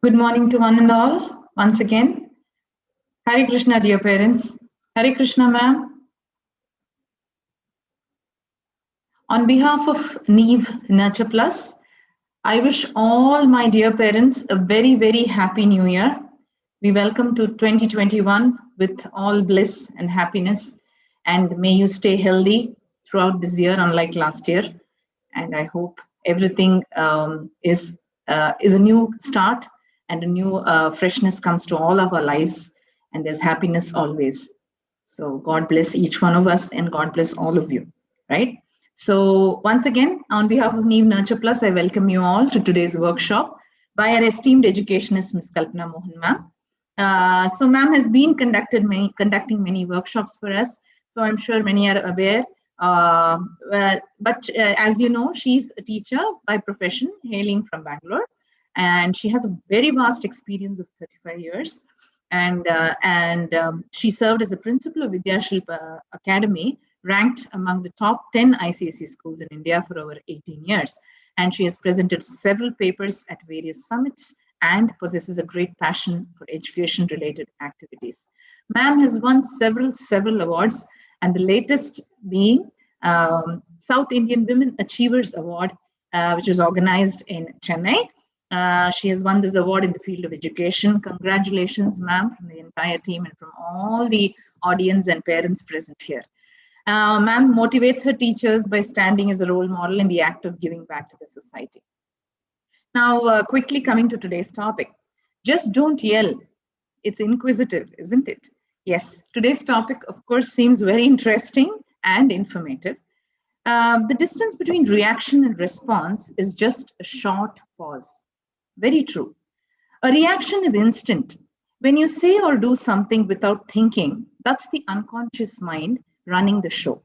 Good morning to one and all. Once again, Hare Krishna, dear parents. Hare Krishna, ma'am. On behalf of Neve Nurture Plus, I wish all my dear parents a very, very happy new year. We welcome to 2021 with all bliss and happiness, and may you stay healthy throughout this year, unlike last year. And I hope everything is a new start and a new freshness comes to all of our lives, and there's happiness always. So God bless each one of us, and God bless all of you, right? So once again, on behalf of Neve Nurture Plus, I welcome you all to today's workshop by our esteemed educationist, Ms. Kalpana Mohan ma'am. So ma'am has been conducting many workshops for us. So I'm sure many are aware. But as you know, she's a teacher by profession, hailing from Bangalore, and she has a very vast experience of 35 years. And she served as a principal of Vidyashilpa Academy, ranked among the top 10 ICSE schools in India for over 18 years. And she has presented several papers at various summits and possesses a great passion for education-related activities. Ma'am has won several awards, and the latest being South Indian Women Achievers Award, which was organized in Chennai. She has won this award in the field of education. Congratulations, ma'am, from the entire team and from all the audience and parents present here. Ma'am motivates her teachers by standing as a role model in the act of giving back to the society. Now, quickly coming to today's topic. Just don't yell. It's inquisitive, isn't it? Yes, today's topic, of course, seems very interesting and informative. The distance between reaction and response is just a short pause. Very true. A reaction is instant. When you say or do something without thinking, that's the unconscious mind running the show.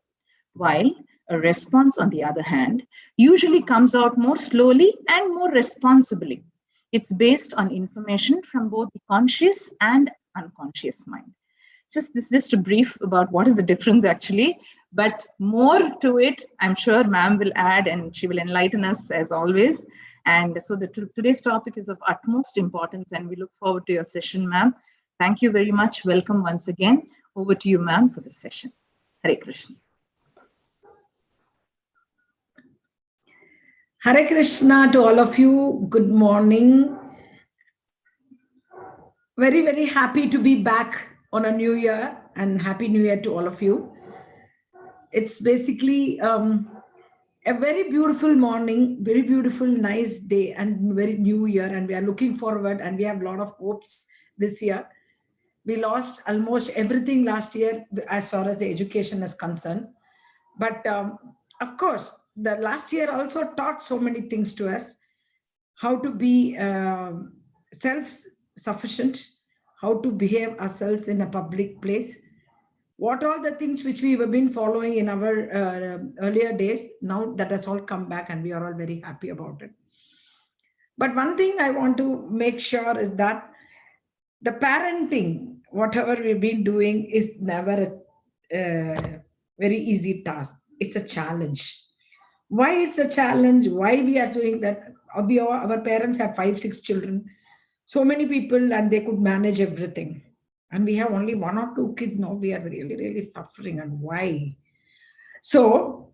While a response, on the other hand, usually comes out more slowly and more responsibly. It's based on information from both the conscious and unconscious mind. This is just a brief about what is the difference actually, but more to it, I'm sure ma'am will add and she will enlighten us as always. And so today's topic is of utmost importance, and we look forward to your session, ma'am. Thank you very much. Welcome once again. Over to you, ma'am, for the session. Hare Krishna. Hare Krishna to all of you. Good morning. Very, very happy to be back on a new year, and happy new year to all of you. It's basically a very beautiful morning, very beautiful, nice day, and very new year. And we are looking forward, and we have a lot of hopes this year. We lost almost everything last year as far as the education is concerned. But of course, the last year also taught so many things to us. How to be self-sufficient, how to behave ourselves in a public place. What are the things which we have been following in our earlier days, now that has all come back, and we are all very happy about it. But one thing I want to make sure is that the parenting, whatever we've been doing, is never a very easy task. It's a challenge. Why it's a challenge? Why we are doing that? Our parents have 5-6 children, so many people, and they could manage everything. And we have only 1 or 2 kids now. We are really, really suffering. And why? So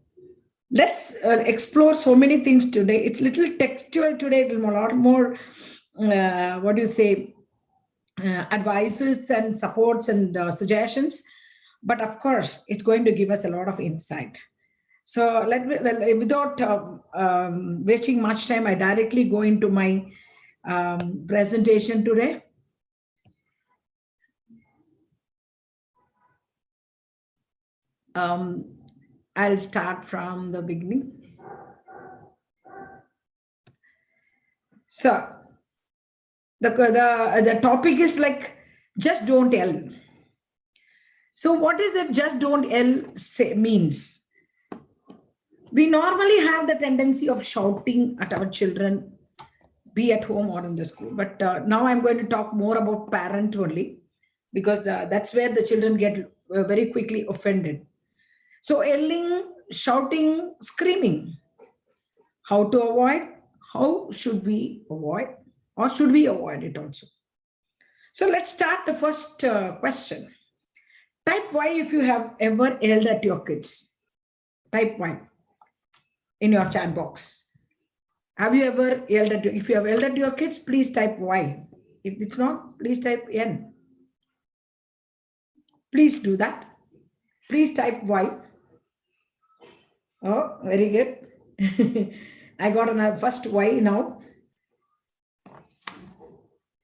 let's explore so many things today. It's little textual today, a lot more, advices and supports and suggestions. But of course, it's going to give us a lot of insight. So without wasting much time, I directly go into my presentation today. I'll start from the beginning. So the topic is like, just don't yell. So what is that just don't yell means? We normally have the tendency of shouting at our children, be at home or in the school. But now I'm going to talk more about parent only, because that's where the children get very quickly offended. So yelling, shouting, screaming. How to avoid? How should we avoid? or should we avoid it also? So let's start the first question. Type Y if you have ever yelled at your kids. Type Y in your chat box. Have you ever yelled at if you have yelled at your kids, please type Y. If it's not, please type N. Please do that. Please type Y. Oh, very good. I got another first Y now.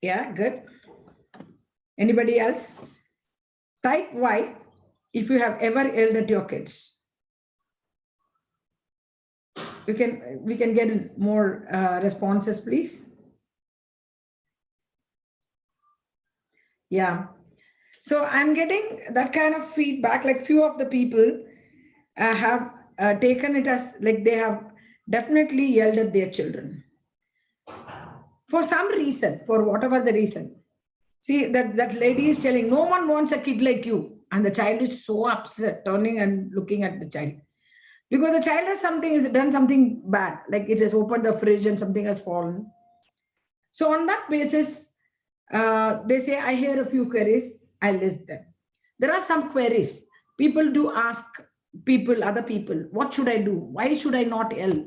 Yeah, good. Anybody else? Type Y if you have ever yelled at your kids. We can get more responses, please. Yeah. So I'm getting that kind of feedback. Like few of the people have taken it as like they have definitely yelled at their children for some reason, for whatever the reason. See, that lady is telling, no one wants a kid like you. And the child is so upset, turning and looking at the child. Because the child has done something bad, like it has opened the fridge and something has fallen. So on that basis, they say, I hear a few queries, I list them. There are some queries. People do ask other people, what should I do? Why should I not yell?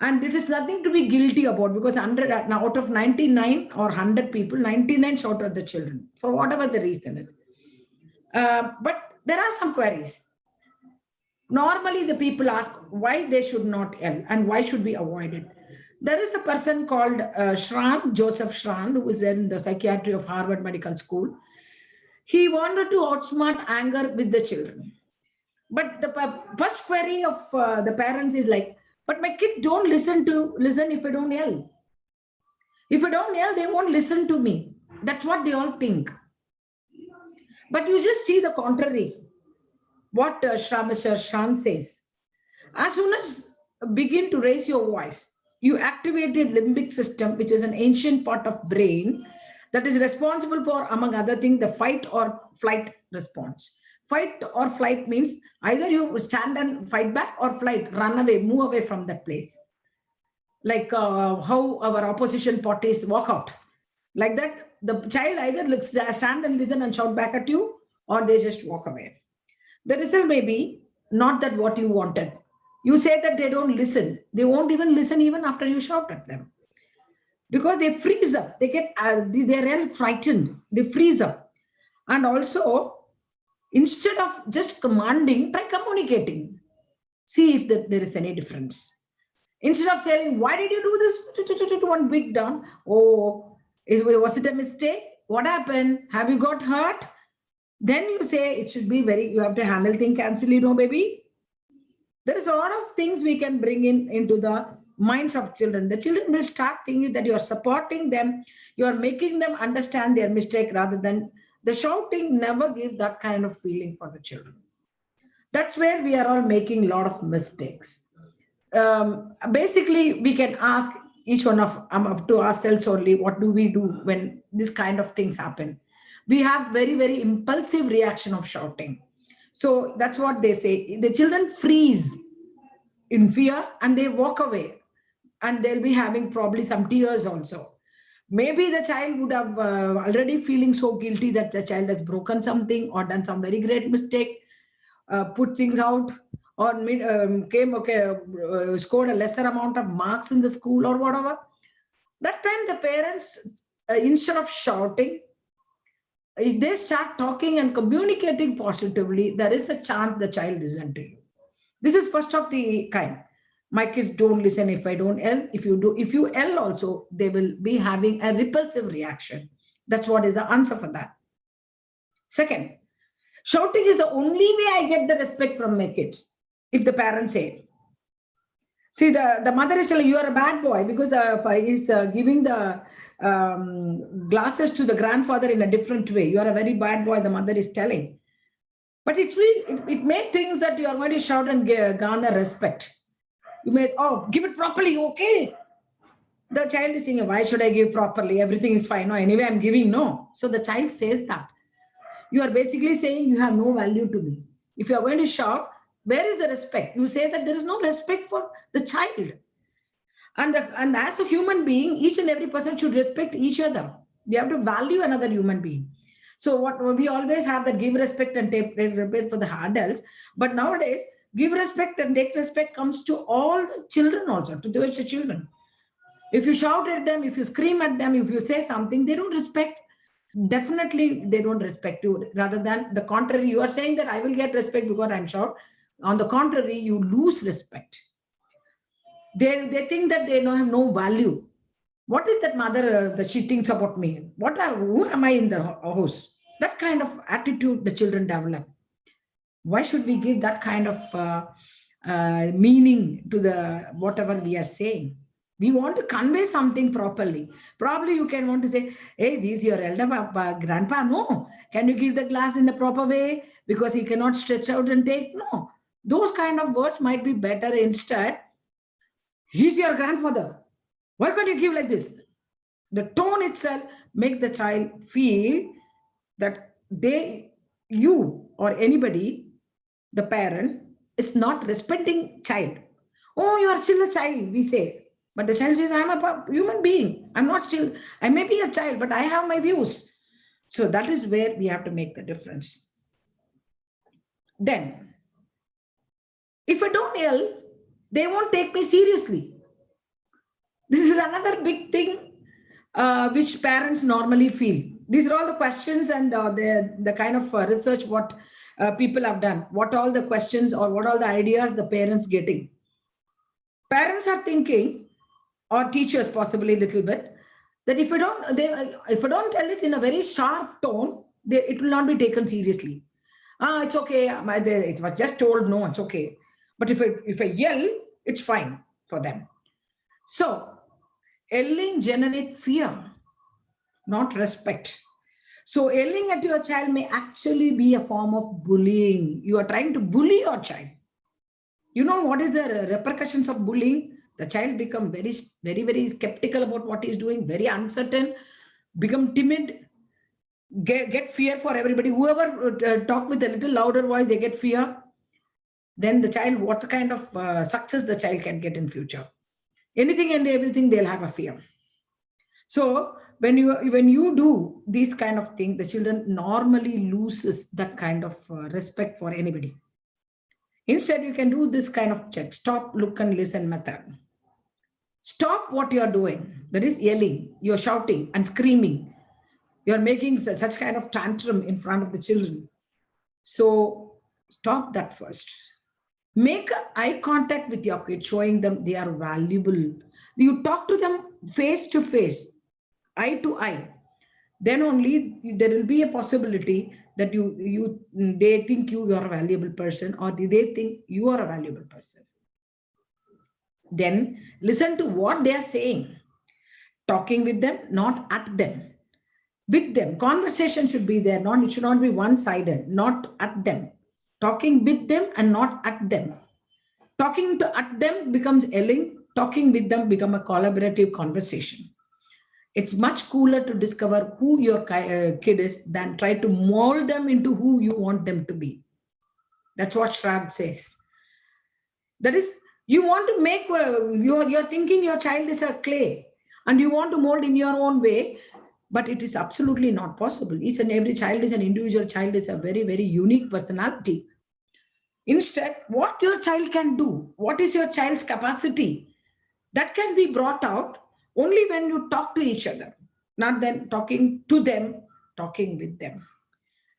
And it is nothing to be guilty about, because 100 now out of 99 or 100 people, 99 shout at the children for whatever the reason is. But there are some queries. Normally, the people ask why they should not yell and why should we avoid it. There is a person called Joseph Schran, who is in the psychiatry of Harvard Medical School. He wanted to outsmart anger with the children. But the first query of the parents is like, but my kid don't listen if I don't yell. If I don't yell, they won't listen to me. That's what they all think. But you just see the contrary. What Mr. Shan says. As soon as begin to raise your voice, you activate the limbic system, which is an ancient part of brain that is responsible for, among other things, the fight or flight response. Fight or flight means either you stand and fight back, or flight, run away, move away from that place. Like how our opposition parties walk out. Like that, the child either stand and listen and shout back at you, or they just walk away. The result may be not that what you wanted. You say that they don't listen. They won't even listen even after you shout at them. Because they freeze up. They're real frightened. They freeze up. And also, instead of just commanding, try communicating. See if there is any difference. Instead of saying, why did you do this? One big down. Oh, was it a mistake? What happened? Have you got hurt? Then you say it should be you have to handle things carefully, no, baby. There is a lot of things we can bring into the minds of children. The children will start thinking that you are supporting them, you are making them understand their mistake, rather than the shouting never gives that kind of feeling for the children. That's where we are all making a lot of mistakes. Basically, we can ask each one of to ourselves only, what do we do when this kind of things happen? We have very, very impulsive reaction of shouting. So that's what they say. The children freeze in fear and they walk away, and they'll be having probably some tears also. Maybe the child would have already feeling so guilty that the child has broken something or done some very great mistake, put things out, or scored a lesser amount of marks in the school or whatever. That time the parents, instead of shouting, if they start talking and communicating positively, there is a chance the child listens to you. This is first of the kind. My kids don't listen if I don't yell. If you yell also, they will be having a repulsive reaction. That's what is the answer for that. Second, shouting is the only way I get the respect from my kids. If the parents say, see, the mother is telling, you are a bad boy, because he's giving the glasses to the grandfather in a different way. You are a very bad boy, the mother is telling. But it may think that you are going to shout and garner respect. You may, give it properly, okay. The child is saying, why should I give properly? Everything is fine. No, anyway, I'm giving no. So the child says that. You are basically saying you have no value to me. If you are going to shout, where is the respect? You say that there is no respect for the child. And as a human being, each and every person should respect each other. They have to value another human being. So what we always have that give respect and take respect for the adults, but nowadays give respect and take respect comes to all the children also, to those children. If you shout at them, if you scream at them, if you say something, they don't respect. Definitely, they don't respect you. Rather than the contrary, you are saying that I will get respect because I'm shout. On the contrary, you lose respect. They think that they don't have no value. What is that mother that she thinks about me? Who am I in the house? That kind of attitude the children develop. Why should we give that kind of meaning to the whatever we are saying? We want to convey something properly. Probably you can want to say, hey, this is your elder papa, grandpa. No. Can you give the glass in the proper way? Because he cannot stretch out and take. No. Those kind of words might be better. Instead, he's your grandfather. Why can't you give like this? The tone itself make the child feel that you or anybody, the parent, is not respecting child. Oh, you are still a child, we say. But the child says, I'm a human being. I'm not still, I may be a child, but I have my views. So that is where we have to make the difference. Then, if I don't yell, they won't take me seriously. This is another big thing which parents normally feel. These are all the questions and the kind of research what people have done. What all the questions or what all the ideas the parents getting. Parents are thinking, or teachers possibly a little bit, that if I don't tell it in a very sharp tone, it will not be taken seriously. It's okay. It was just told, no, it's okay. But if I yell, it's fine for them. So yelling generates fear, not respect. So yelling at your child may actually be a form of bullying. You are trying to bully your child. You know what is the repercussions of bullying? The child become very, very, very skeptical about what he's doing, very uncertain, become timid, get fear for everybody. Whoever talk with a little louder voice, they get fear. Then the child, what kind of success the child can get in future? Anything and everything, they'll have a fear. So when you do these kind of thing, the children normally loses that kind of respect for anybody. Instead, you can do this kind of check: stop, look, and listen method. Stop what you are doing. That is yelling, you're shouting and screaming. You're making such kind of tantrum in front of the children. So stop that first. Make eye contact with your kid, showing them they are valuable. You talk to them face to face, eye to eye. Then only there will be a possibility that they think you are a valuable person, or they think you are a valuable person. Then listen to what they are saying. Talking with them, not at them. With them. Conversation should be there. It should not be one-sided, not at them. Talking with them and not at them. Talking at them becomes yelling. Talking with them become a collaborative conversation. It's much cooler to discover who your kid is than try to mold them into who you want them to be. That's what Shrad says. That is, you want to make, you're thinking your child is a clay and you want to mold in your own way, but it is absolutely not possible. Each and every child is an individual child, is a very, very unique personality. Instead, what your child can do, what is your child's capacity, that can be brought out only when you talk to each other, not then talking to them, talking with them.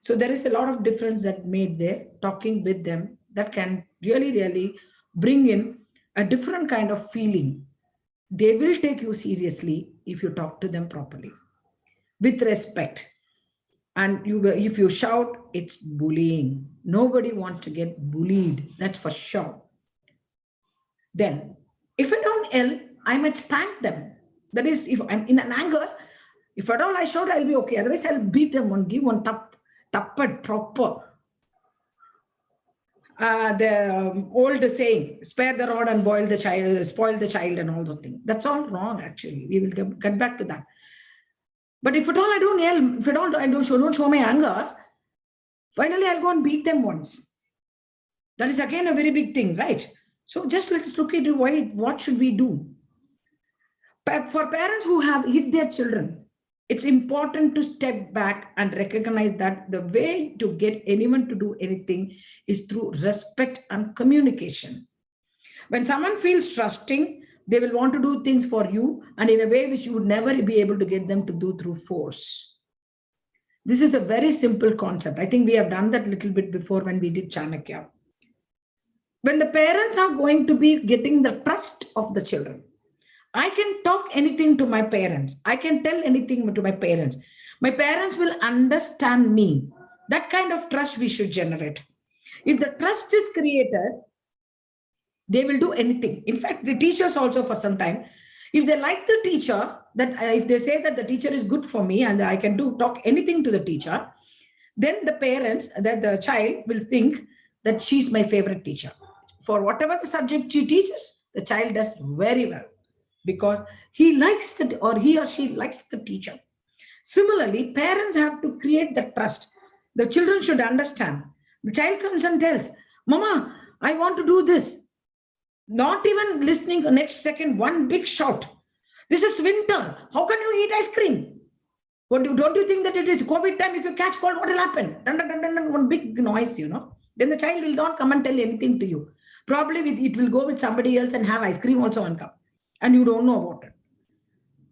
So there is a lot of difference that made there, talking with them, that can really, really bring in a different kind of feeling. They will take you seriously if you talk to them properly, with respect. And if you shout, it's bullying. Nobody wants to get bullied, that's for sure. Then, if I don't yell, I might spank them. That is, if I'm in an anger, if at all I shout, I'll be okay. Otherwise, I'll beat them and give one tappad proper. The old saying, spare the rod and spoil the child and all those things. That's all wrong, actually. We will get back to that. But if at all I don't yell, if I don't show my anger, finally I'll go and beat them once. That is again a very big thing, right? So just let's look at what should we do. For parents who have hit their children, it's important to step back and recognize that the way to get anyone to do anything is through respect and communication. When someone feels trusting, they will want to do things for you and in a way which you would never be able to get them to do through force. This is a very simple concept. I think we have done that little bit before when we did Chanakya. When the parents are going to be getting the trust of the children, I can talk anything to my parents. I can tell anything to my parents. My parents will understand me. That kind of trust we should generate. If the trust is created, they will do anything. In fact, the teachers also for some time, if they like the teacher, that if they say that the teacher is good for me and I can do talk anything to the teacher, then the parents, that the child will think that she's my favorite teacher. For whatever the subject she teaches, the child does very well because he likes the or he or she likes the teacher. Similarly, parents have to create the trust. The children should understand. The child comes and tells, Mama, I want to do this. Not even listening next second, one big shout. This is winter. How can you eat ice cream? Don't you think that it is COVID time? If you catch cold, what will happen? Dun, dun, dun, dun, dun, one big noise, Then the child will not come and tell anything to you. Probably it will go with somebody else and have ice cream also and come. And you don't know about it.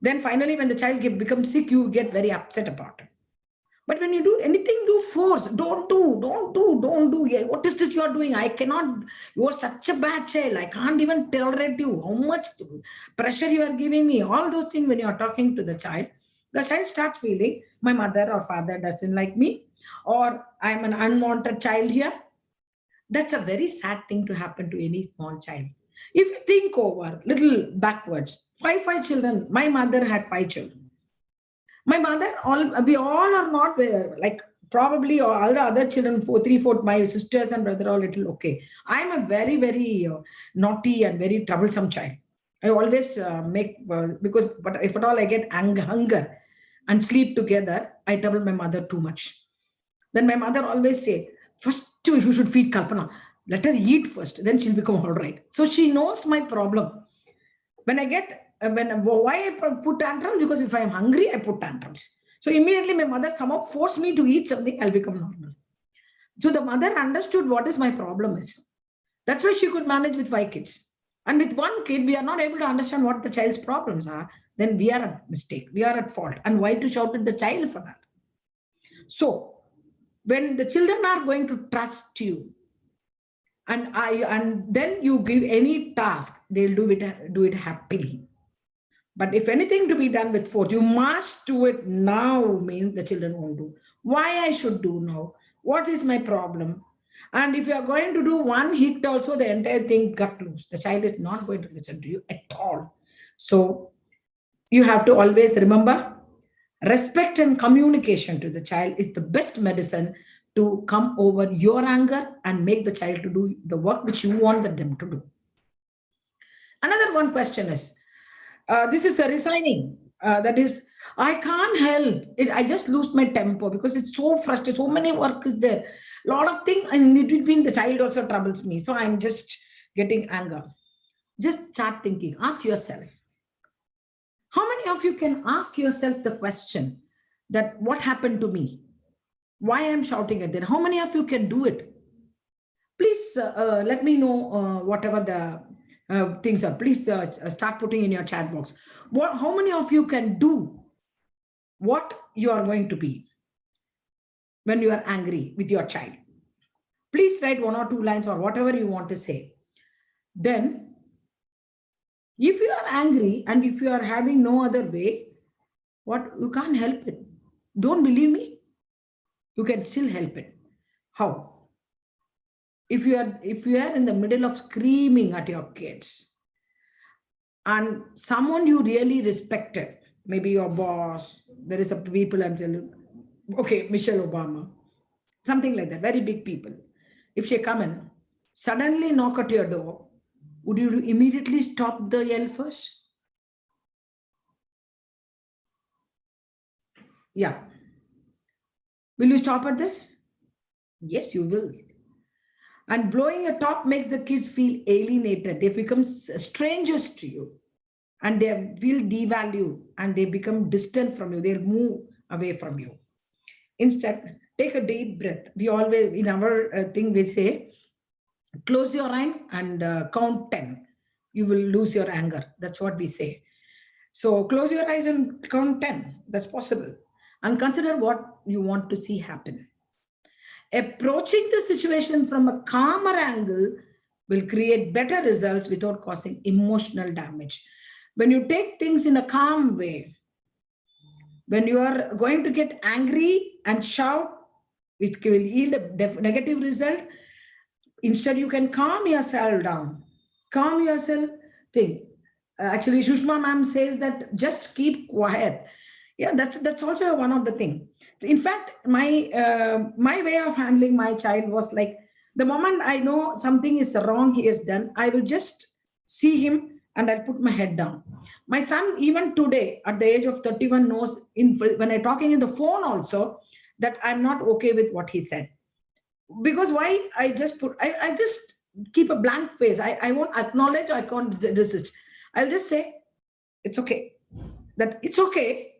Then finally, when the child becomes sick, you get very upset about it. But when you do anything, do force. Don't do. Yeah, what is this you are doing? I cannot. You are such a bad child. I can't even tolerate you. How much pressure you are giving me? All those things when you are talking to the child starts feeling my mother or father doesn't like me, or I'm an unwanted child here. That's a very sad thing to happen to any small child. If you think over little backwards, five children. My mother had 5 children. My mother, we all are not like probably all the other children, three, four, my sisters and brother are little okay. I'm a very, very naughty and very troublesome child. I always but if at all I get hunger and sleep together, I trouble my mother too much. Then my mother always say, first you should feed Kalpana. Let her eat first, then she'll become all right. So she knows my problem. When I get why I put tantrums? Because if I am hungry, I put tantrums. So immediately my mother somehow forced me to eat something, I'll become normal. So the mother understood what is my problem is. That's why she could manage with 5 kids. And with one kid, we are not able to understand what the child's problems are. Then we are at mistake. We are at fault. And why to shout at the child for that? So when the children are going to trust you, and then you give any task, they'll do it happily. But if anything to be done with force, you must do it now, means the children won't do. Why I should do now? What is my problem? And if you are going to do one hit also, the entire thing cut loose. The child is not going to listen to you at all. So you have to always remember, respect and communication to the child is the best medicine to come over your anger and make the child to do the work which you want them to do. Another one question is, this is a resigning. That is, I can't help it. I just lose my temper because it's so frustrating. So many work is there. A lot of things, and in between the child also troubles me. So I'm just getting anger. Just start thinking. Ask yourself. How many of you can ask yourself the question that what happened to me? Why I'm shouting at them? How many of you can do it? Please let me know whatever the things are. Please start putting in your chat box. How many of you can do what you are going to be when you are angry with your child? Please write 1 or 2 lines or whatever you want to say. Then, if you are angry and if you are having no other way, you can't help it. Don't believe me? You can still help it. How? If you are in the middle of screaming at your kids and someone you really respected, maybe your boss, there is a people and say, okay, Michelle Obama, something like that, very big people. If she come in, suddenly knock at your door, would you immediately stop the yell first? Yeah. Will you stop at this? Yes, you will. And blowing a top makes the kids feel alienated. They become strangers to you. and they feel devalued and they become distant from you. They'll move away from you. Instead, take a deep breath. We always, in our thing, we say, close your eye and count 10. You will lose your anger. That's what we say. So close your eyes and count 10. That's possible. And consider what you want to see happen. Approaching the situation from a calmer angle will create better results without causing emotional damage. When you take things in a calm way, when you are going to get angry and shout, which will yield a negative result, instead you can calm yourself down. Calm yourself, think. Actually, Shushma ma'am says that just keep quiet. Yeah, that's also one of the thing. In fact, my way of handling my child was like, the moment I know something is wrong he has done, I will just see him and I'll put my head down. My son, even today, at the age of 31, knows when I'm talking in the phone also that I'm not okay with what he said. Because why? I just keep a blank face. I won't acknowledge, I can't resist. I'll just say, it's okay. That it's okay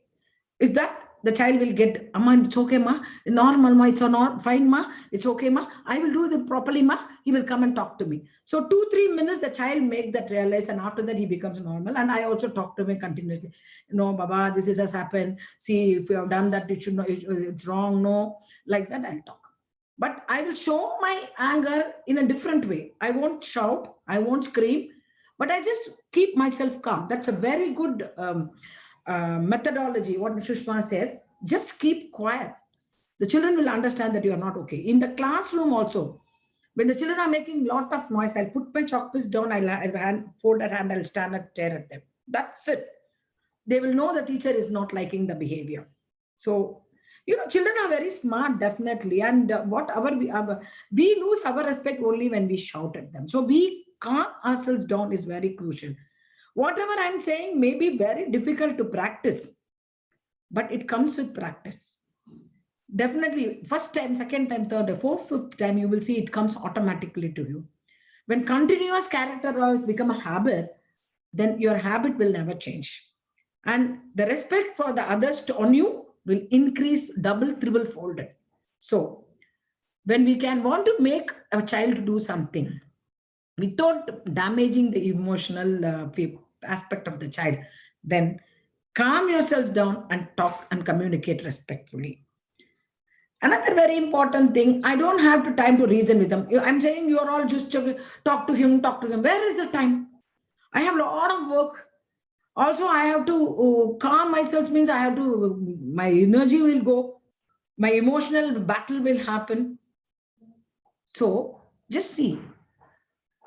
is that the child will get, Amma, it's okay, ma. Normal, ma. It's not fine, ma. It's okay, ma. I will do it properly, ma. He will come and talk to me. So 2-3 minutes, the child make that realize, and after that he becomes normal. And I also talk to him continuously. No, Baba, this has happened. See, if you have done that, it should not. It's wrong. No, like that I'll talk. But I will show my anger in a different way. I won't shout. I won't scream. But I just keep myself calm. That's a very good methodology, what Shushma said. Just keep quiet. The children will understand that you are not okay. In the classroom also, when the children are making a lot of noise, I'll put my chalk piece down, I'll fold that hand, I'll stand and stare at them. That's it. They will know the teacher is not liking the behavior. So, children are very smart, definitely. And we lose our respect only when we shout at them. So we calm ourselves down is very crucial. Whatever I'm saying may be very difficult to practice, but it comes with practice. Definitely, first time, second time, third, fourth, fifth time, you will see it comes automatically to you. When continuous character roles become a habit, then your habit will never change. And the respect for the others on you will increase double, triple folded. So, when we can want to make a child do something without damaging the emotional aspect of the child, then calm yourself down and talk and communicate respectfully. Another very important thing, I don't have the time to reason with them. I'm saying you're all just talk to him, talk to him. Where is the time? I have a lot of work. Also, I have to calm myself, means I have to, my energy will go, my emotional battle will happen. So just see,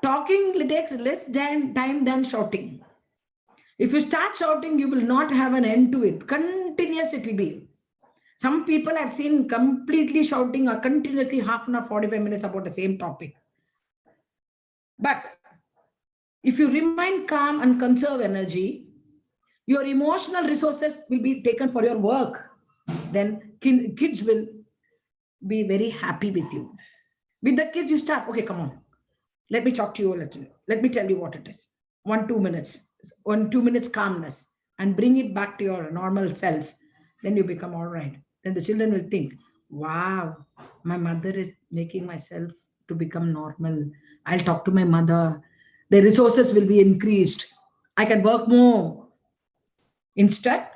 talking takes less time than shouting. If you start shouting, you will not have an end to it. Continuous it will be. Some people I've seen completely shouting or continuously half an hour, 45 minutes about the same topic. But if you remain calm and conserve energy, your emotional resources will be taken for your work. Then kids will be very happy with you. With the kids, you start, okay, come on. Let me talk to you a little. Let me tell you what it is. 1-2 minutes. 1-2 minutes calmness and bring it back to your normal self. Then you become all right. Then the children will think, wow, my mother is making myself to become normal. I'll talk to my mother. The resources will be increased. I can work more. Instead,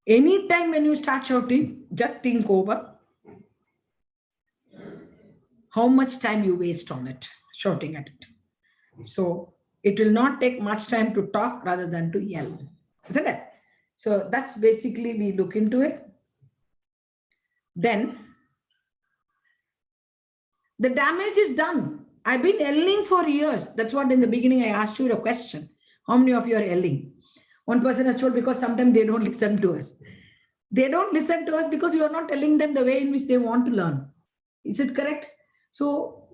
anytime when you start shouting, just think over how much time you waste on it, shouting at it. So it will not take much time to talk rather than to yell, isn't it? So that's basically we look into it. Then the damage is done. I've been yelling for years. That's what in the beginning I asked you a question. How many of you are yelling? One person has told because sometimes they don't listen to us. They don't listen to us because we are not telling them the way in which they want to learn. Is it correct? So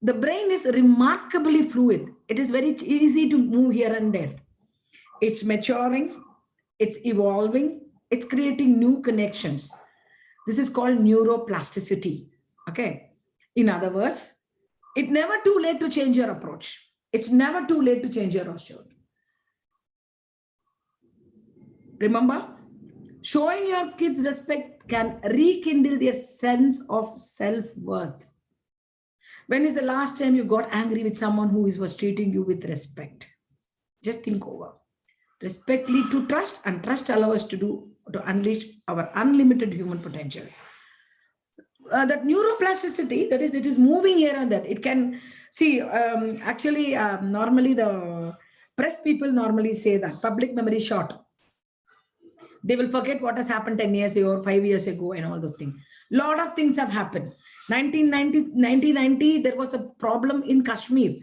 the brain is remarkably fluid. It is very easy to move here and there. It's maturing, it's evolving, it's creating new connections. This is called neuroplasticity. Okay. In other words, it's never too late to change your approach. It's never too late to change your posture. Remember, showing your kids respect can rekindle their sense of self-worth. When is the last time you got angry with someone who was treating you with respect? Just think over. Respect lead to trust, and trust allows us to unleash our unlimited human potential. That neuroplasticity, that is, it is moving here and there. It can see, actually, normally the press people normally say that public memory is short. They will forget what has happened 10 years ago or 5 years ago and all those things. Lot of things have happened. 1990, there was a problem in Kashmir.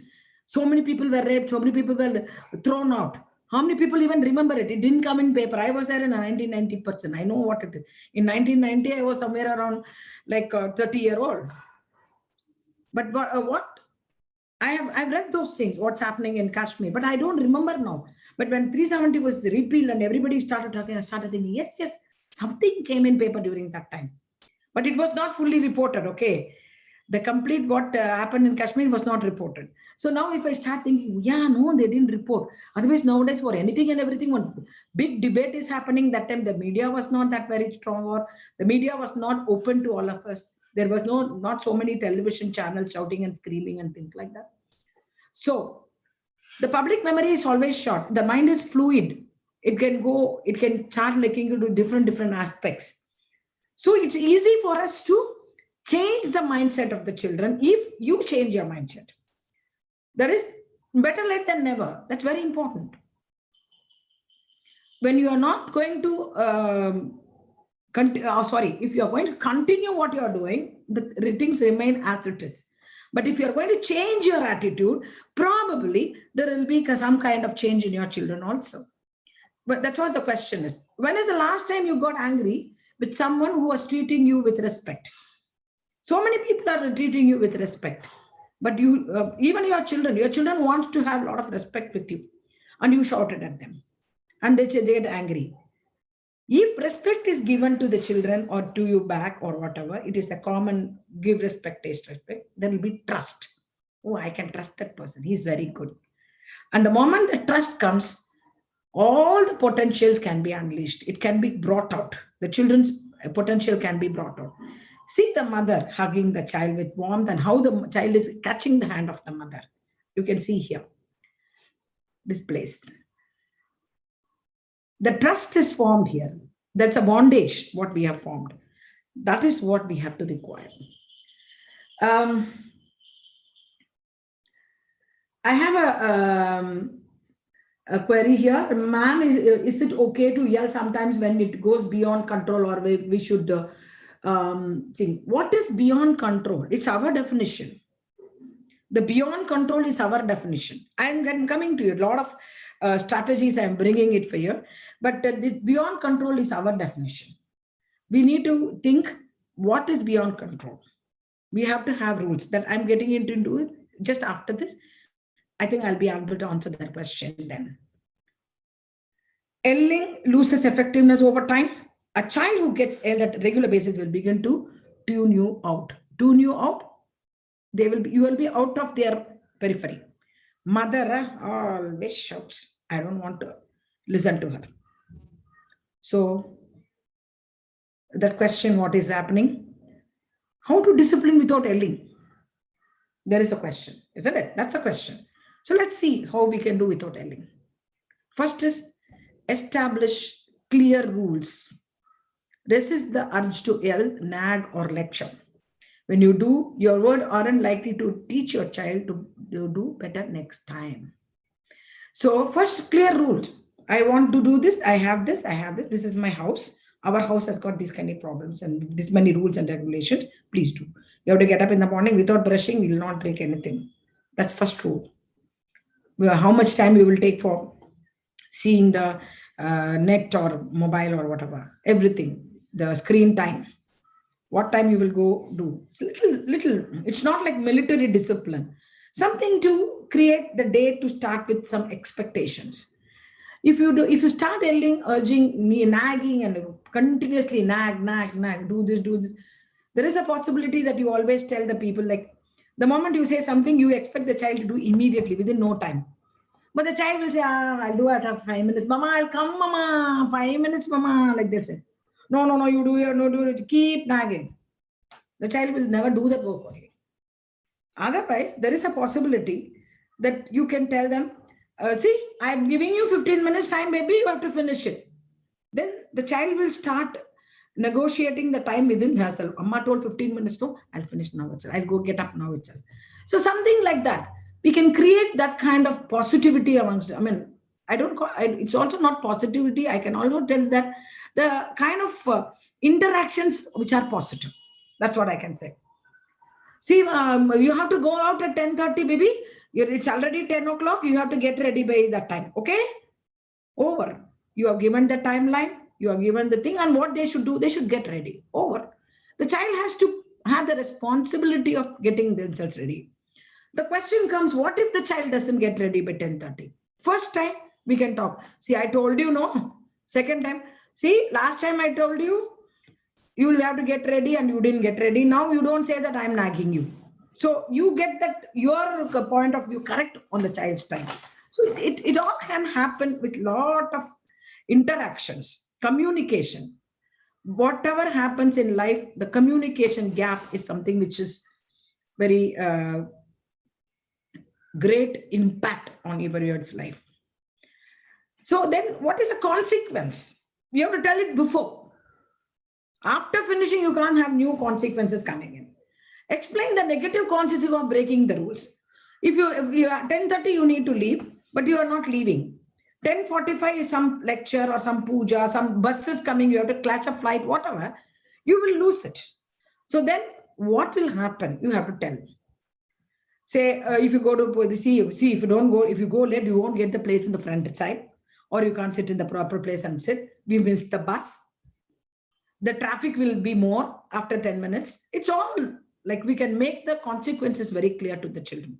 So many people were raped, so many people were thrown out. How many people even remember it? It didn't come in paper. I was there in a 1990 person. I know what it is. In 1990, I was somewhere around like 30-year-old. But what? I've read those things, what's happening in Kashmir, but I don't remember now. But when 370 was repealed and everybody started talking, I started thinking, yes, something came in paper during that time. But it was not fully reported, okay? The complete what happened in Kashmir was not reported. So now if I start thinking, yeah, no, they didn't report. Otherwise, nowadays for anything and everything, one big debate is happening. That time the media was not that very strong, or the media was not open to all of us. There was not so many television channels shouting and screaming and things like that. So the public memory is always short. The mind is fluid. It can start looking into different aspects. So it's easy for us to change the mindset of the children if you change your mindset. That is better late than never. That's very important. When you are not going to if you are going to continue what you are doing, the things remain as it is. But if you are going to change your attitude, probably there will be some kind of change in your children also. But that's what the question is. When is the last time you got angry with someone who was treating you with respect? So many people are treating you with respect. But you, even your children want to have a lot of respect with you. And you shouted at them. And they get angry. If respect is given to the children or to you back or whatever, it is a common give respect, taste respect, there will be trust. Oh, I can trust that person. He's very good. And the moment the trust comes, all the potentials can be unleashed. It can be brought out. The children's potential can be brought out. See the mother hugging the child with warmth and how the child is catching the hand of the mother. You can see here, this place. The trust is formed here. That's a bondage, what we have formed. That is what we have to require. I have a query here. Ma'am, is it okay to yell sometimes when it goes beyond control, or we should think? What is beyond control? It's our definition. The beyond control is our definition. I'm coming to you. A lot of strategies I'm bringing it for you. But the beyond control is our definition. We need to think what is beyond control. We have to have rules that I'm getting into it just after this. I think I'll be able to answer that question then. Yelling loses effectiveness over time. A child who gets yelled at a regular basis will begin to tune you out. Tune you out. You will be out of their periphery. Mother always shouts. I don't want to listen to her. So that question, what is happening? How to discipline without yelling? There is a question, isn't it? That's a question. So let's see how we can do without yelling. First is establish clear rules. Resist the urge to yell, nag, or lecture. When you do, your words aren't likely to teach your child to do better next time. So first, clear rules. I want to do this. I have this. This is my house. Our house has got these kind of problems and this many rules and regulations. Please do. You have to get up in the morning without brushing. We will not drink anything. That's first rule. How much time you will take for seeing the net or mobile or whatever. Everything. The screen time. What time you will go do. It's little. It's not like military discipline. Something to create the day to start with some expectations. If you start yelling, urging, nagging, and continuously nag, do this, there is a possibility that you always tell the people, like, the moment you say something, you expect the child to do immediately within no time. But the child will say, I'll do it after 5 minutes. Mama, I'll come, mama. 5 minutes, mama. Like that. Say, no, no, no, you do it, no, do it. Keep nagging. The child will never do that work for you. Otherwise, there is a possibility that you can tell them, see, I'm giving you 15 minutes time, baby, you have to finish it. Then the child will start negotiating the time within herself. Amma told 15 minutes, no, I'll finish now itself. I'll go get up now itself. So something like that. We can create that kind of positivity amongst, I mean, I don't call it's also not positivity. I can also tell that the kind of interactions which are positive. That's what I can say. See, you have to go out at 10:30, baby. It's already 10 o'clock. You have to get ready by that time. Okay? Over. You have given the timeline. You have given the thing. And what they should do, they should get ready. Over. The child has to have the responsibility of getting themselves ready. The question comes, what if the child doesn't get ready by 10:30? First time, we can talk. See, I told you no. Second time, see, last time I told you, you will have to get ready and you didn't get ready. Now you don't say that I'm nagging you. So you get that your point of view correct on the child's time. So it all can happen with lot of interactions, communication. Whatever happens in life, the communication gap is something which is very great impact on everyone's life. So then what is the consequence? We have to tell it before. After finishing, you can't have new consequences coming in. Explain the negative consequences of breaking the rules. If you are 10:30, you need to leave, but you are not leaving. 10:45 is some lecture or some puja, some buses coming, you have to catch a flight, whatever, you will lose it. So then what will happen? You have to tell. Say, if you go to see, if you don't go, if you go late, you won't get the place in the front side, or you can't sit in the proper place and sit. We missed the bus. The traffic will be more after 10 minutes. It's all like we can make the consequences very clear to the children.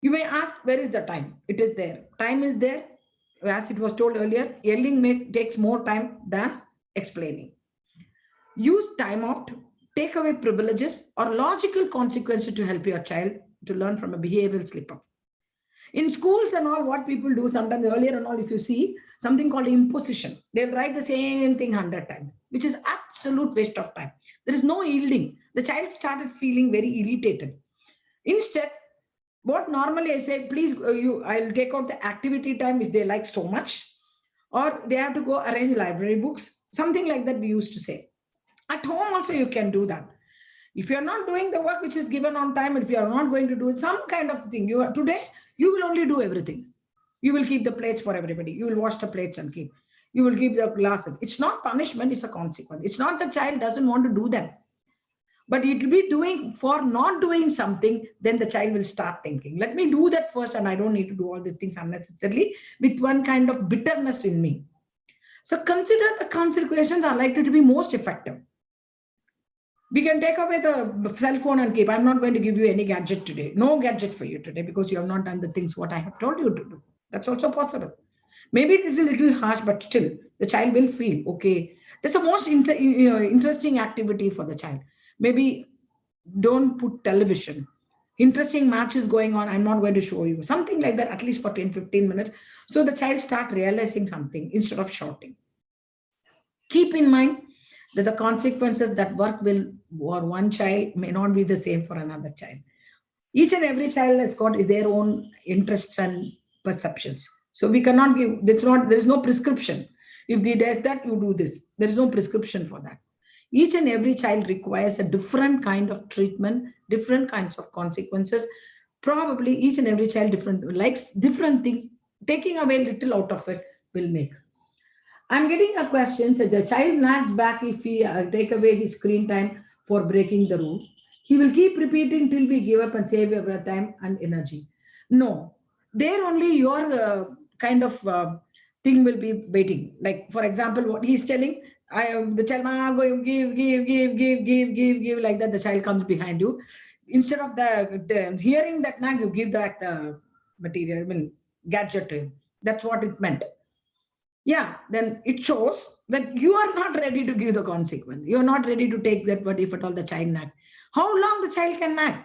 You may ask, where is the time? It is there. Time is there. As it was told earlier, yelling takes more time than explaining. Use timeout, take away privileges or logical consequences to help your child to learn from a behavioral slip up. In schools and all, what people do sometimes earlier and all, if you see something called imposition, they'll write the same thing 100 times, which is absolute waste of time. There is no yielding. The child started feeling very irritated. Instead, what normally I say, please, I'll take out the activity time which they like so much, or they have to go arrange library books, something like that we used to say. At home also you can do that. If you're not doing the work which is given on time, if you are not going to do some kind of thing, today you will only do everything. You will keep the plates for everybody. You will wash the plates and keep. You will keep the glasses. It's not punishment, it's a consequence. It's not the child doesn't want to do that. But it will be doing for not doing something, then the child will start thinking, let me do that first and I don't need to do all the things unnecessarily with one kind of bitterness in me. So consider the consequences are likely to be most effective. We can take away the cell phone and keep. I'm not going to give you any gadget today. No gadget for you today because you have not done the things what I have told you to do. That's also possible. Maybe it is a little harsh, but still the child will feel, okay, that's the most interesting activity for the child. Maybe don't put television. Interesting match is going on. I'm not going to show you. Something like that, at least for 10, 15 minutes. So the child start realizing something instead of shouting. Keep in mind that the consequences that work will for one child may not be the same for another child. Each and every child has got their own interests and perceptions. So we cannot give, there is no prescription. If they does that, you do this. There is no prescription for that. Each and every child requires a different kind of treatment, different kinds of consequences. Probably each and every child likes different things. Taking away little out of it will make. I'm getting a question. So the child nags back if we take away his screen time for breaking the rule. He will keep repeating till we give up and save our time and energy. No, there only your kind of thing will be waiting. Like, for example, what he's telling, the child, go give, like that. The child comes behind you. Instead of the hearing that nag, you give back the material, I mean, gadget to him. That's what it meant. Yeah, then it shows that you are not ready to give the consequence. You are not ready to take that, what if at all the child nags. How long the child can nag?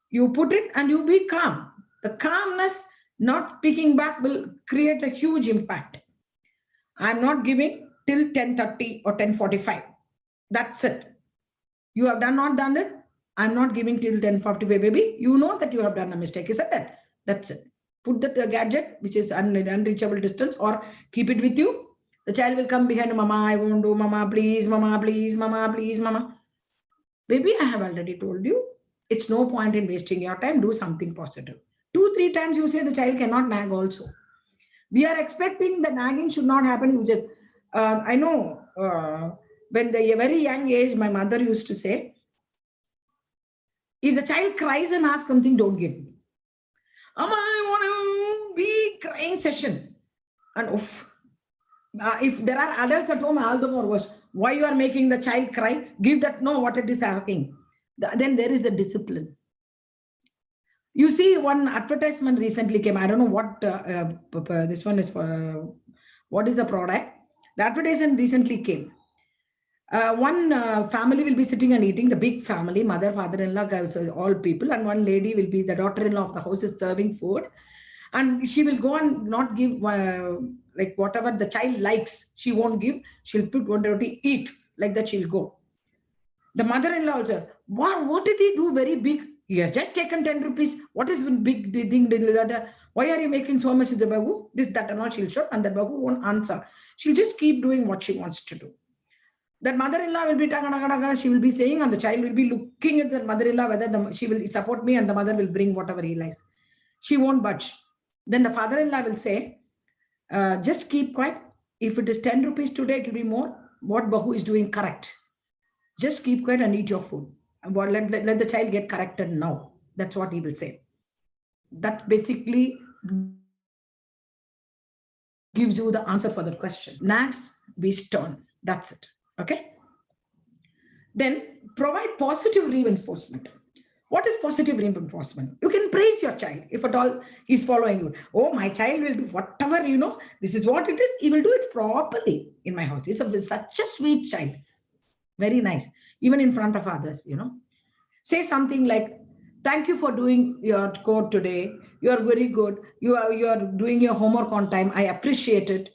You put it and you be calm. The calmness Not speaking back will create a huge impact. I'm not giving till 10:30 or 10:45. That's it. You have not done it. I'm not giving till 10:45, baby. You know that you have done a mistake, isn't it? That's it. Put that gadget, which is unreachable distance, or keep it with you. The child will come behind, Mama, I won't do, Mama, please, Mama, please, Mama, please, Mama. Baby, I have already told you. It's no point in wasting your time. Do something positive. 2, 3 times you say the child cannot nag also. We are expecting the nagging should not happen. I know when the very young age, my mother used to say, if the child cries and asks something, don't give me. Amma, I want to be crying session. And if there are adults at home, all the more worse. Why you are making the child cry? Give that, no, what it is asking. Then there is the discipline. You see, one advertisement recently came. I don't know what this one is for. What is the product? The advertisement recently came. One family will be sitting and eating, the big family, mother, father-in-law, all people, and one lady will be the daughter-in-law of the house is serving food, and she will go and not give like whatever the child likes, she won't give, she'll put whatever to eat, like that she'll go. The mother-in-law also, what did he do very big? He has just taken 10 rupees. What is the big thing? Why are you making so much of the babu? This, that, and all she'll show, and the babu won't answer. She'll just keep doing what she wants to do. That mother-in-law will be, she will be saying, and the child will be looking at the mother-in-law, whether she will support me, and the mother will bring whatever he likes. She won't budge. Then the father-in-law will say, just keep quiet. If it is 10 rupees today, it will be more. What Bahu is doing correct. Just keep quiet and eat your food. Let the child get corrected now. That's what he will say. That basically gives you the answer for that question. Nags, be stern. That's it. Okay. Then provide positive reinforcement. What is positive reinforcement? You can praise your child if at all he's following you. Oh, my child will do whatever, this is what it is. He will do it properly in my house. He's such a sweet child. Very nice. Even in front of others, Say something like, thank you for doing your code today. You are very good. You are doing your homework on time. I appreciate it.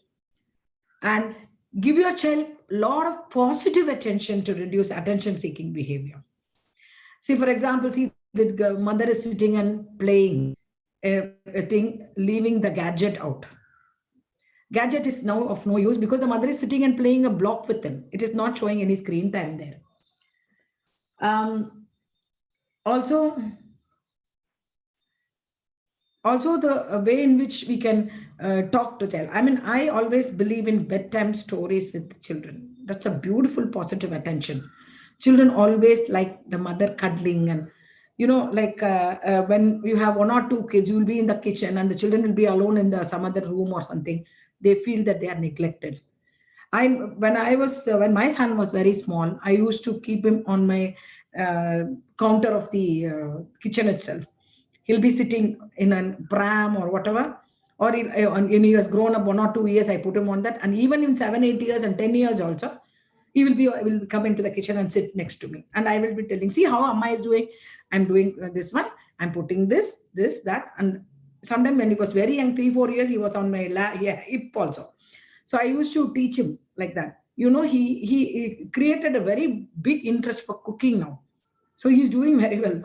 And give your child a lot of positive attention to reduce attention-seeking behavior. See, for example, see the mother is sitting and playing a thing, leaving the gadget out. Gadget is now of no use because the mother is sitting and playing a block with him. It is not showing any screen time there. Also, the way in which we can talk to child. I mean, I always believe in bedtime stories with children. That's a beautiful positive attention. Children always like the mother cuddling, and when you have 1 or 2 kids, you will be in the kitchen and the children will be alone in some other room or something. They feel that they are neglected. When my son was very small, I used to keep him on my counter of the kitchen itself. He'll be sitting in a pram or whatever, or he has grown up 1 or 2 years, I put him on that. And even in 7, 8 years and 10 years also, he will come into the kitchen and sit next to me. And I will be telling, see how Amma is doing. I'm doing this one. I'm putting this, that. And sometimes when he was very young, 3, 4 years, he was on my hip also. So I used to teach him like that. He created a very big interest for cooking now. So he's doing very well.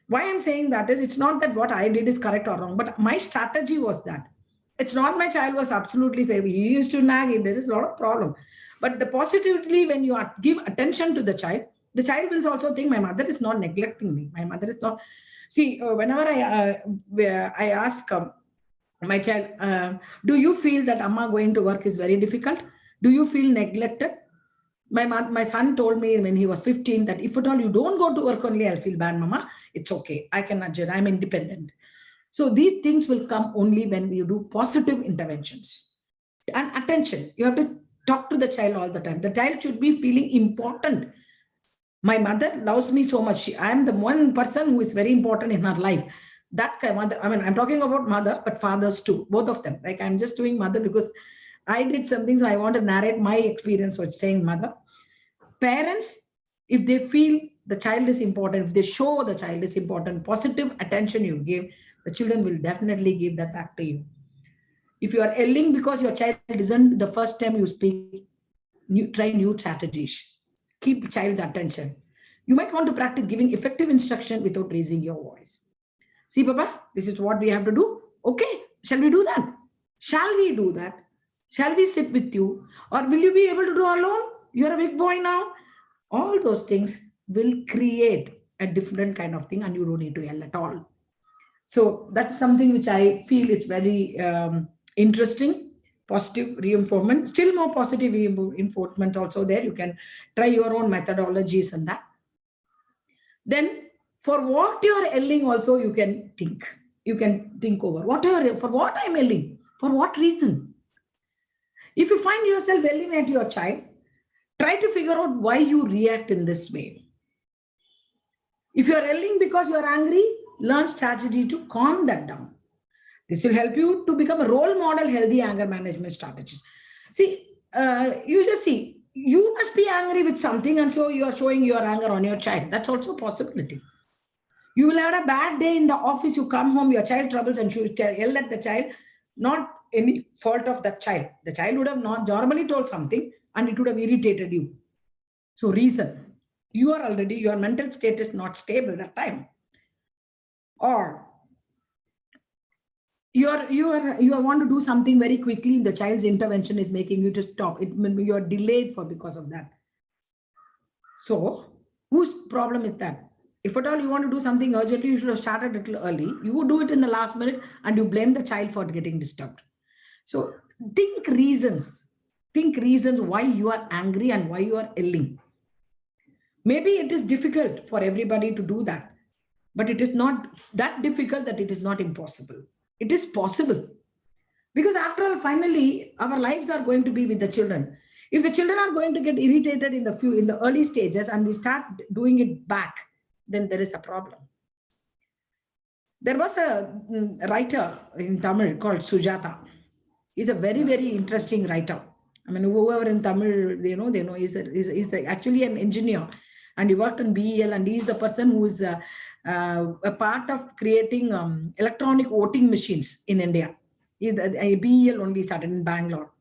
Why I'm saying that is, it's not that what I did is correct or wrong, but my strategy was that. It's not my child was absolutely safe. He used to nag. There is a lot of problem. But the positively, when you give attention to the child will also think, my mother is not neglecting me. My mother is not. See, whenever I ask my child, do you feel that Amma going to work is very difficult? Do you feel neglected? My son told me when he was 15 that if at all you don't go to work only, I'll feel bad, Mama. It's okay. I can adjust. I'm independent. So these things will come only when you do positive interventions. And attention. You have to talk to the child all the time. The child should be feeling important. My mother loves me so much. I am the one person who is very important in her life. That kind of mother, I mean, I'm talking about mother, but fathers too, both of them. Like I'm just doing mother because I did something, so I want to narrate my experience with saying mother. Parents, if they feel the child is important, if they show the child is important, positive attention you give, The children will definitely give that back to you. If you are yelling because your child isn't the first time you speak, try new strategies. Keep the child's attention. You might want to practice giving effective instruction without raising your voice. See, Papa, this is what we have to do. Okay, shall we do that? Shall we do that? Shall we sit with you? Or will you be able to do alone? You're a big boy now. All those things will create a different kind of thing, and you don't need to yell at all. So that's something which I feel is very interesting, positive reinforcement. Still more positive reinforcement also there. You can try your own methodologies and that. Then for what you are yelling also you can think. You can think over for what I'm yelling, for what reason. If you find yourself yelling at your child, try to figure out why you react in this way. If you're yelling because you're angry, learn strategy to calm that down. This will help you to become a role model healthy anger management strategist. See, you just see, you must be angry with something, and so you are showing your anger on your child. That's also a possibility. You will have a bad day in the office, you come home, your child troubles, and you yell at the child, not any fault of that child. The child would have not normally told something and it would have irritated you. So reason, your mental state is not stable that time. Or you want to do something very quickly, the child's intervention is making you to stop. You are delayed because of that. So whose problem is that? If at all you want to do something urgently, you should have started a little early. You would do it in the last minute and you blame the child for getting disturbed. So think reasons. Think reasons why you are angry and why you are yelling. Maybe it is difficult for everybody to do that, but it is not that difficult that it is not impossible. It is possible. Because after all, finally, our lives are going to be with the children. If the children are going to get irritated in the early stages and we start doing it back, then there is a problem. There was a writer in Tamil called Sujata. He's a very, very interesting writer. I mean, whoever in Tamil, they know he's actually an engineer, and he worked in BEL, and he's the person who is a part of creating electronic voting machines in India. BEL only started in Bangalore.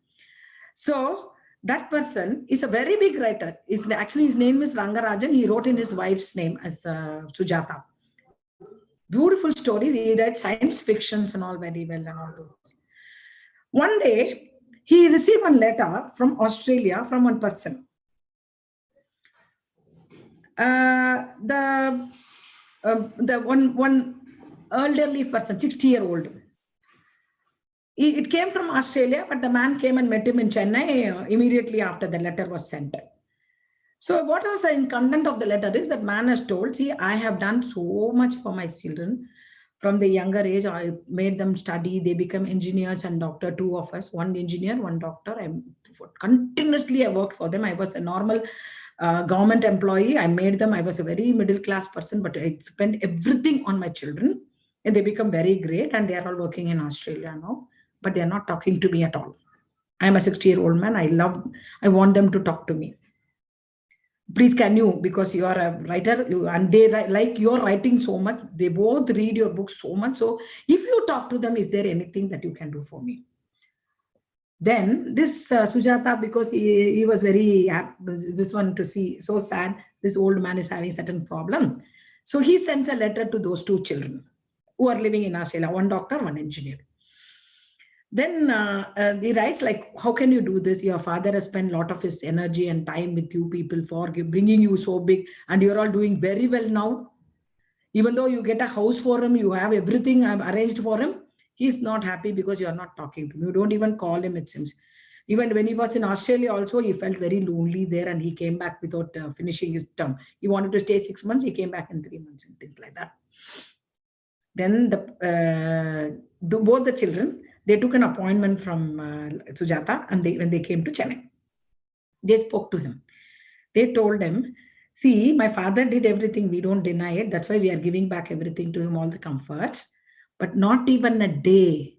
So that person is a very big writer. Actually, his name is Rangarajan. He wrote in his wife's name as Sujata. Beautiful stories. He read science fictions and all very well and all those. One day, he received a letter from Australia from one person. The one elderly person, 60-year-old. It came from Australia, but the man came and met him in Chennai immediately after the letter was sent. So what was the content of the letter is that man has told, see, I have done so much for my children. From the younger age, I made them study. They become engineers and doctor, two of us, one engineer, one doctor. I worked for them. I was a normal government employee. I made them. I was a very middle class person, but I spent everything on my children. And they become very great. And they are all working in Australia now. But they are not talking to me at all. I am a 60-year-old man. I want them to talk to me. Please, can you, because you are a writer, and they like your writing so much, they both read your books so much. So if you talk to them, is there anything that you can do for me? Then this Sujata, because he was very this one to see, so sad, this old man is having certain problem. So he sends a letter to those two children who are living in Australia, one doctor, one engineer. Then he writes like, how can you do this? Your father has spent a lot of his energy and time with you people for bringing you so big, and you're all doing very well now. Even though you get a house for him, you have everything arranged for him, he's not happy because you're not talking to him. You don't even call him, it seems. Even when he was in Australia also, he felt very lonely there, and he came back without finishing his term. He wanted to stay 6 months, he came back in 3 months and things like that. Then both the children, they took an appointment from Sujata, and when they came to Chennai, they spoke to him. They told him, see, my father did everything. We don't deny it. That's why we are giving back everything to him, all the comforts. But not even a day,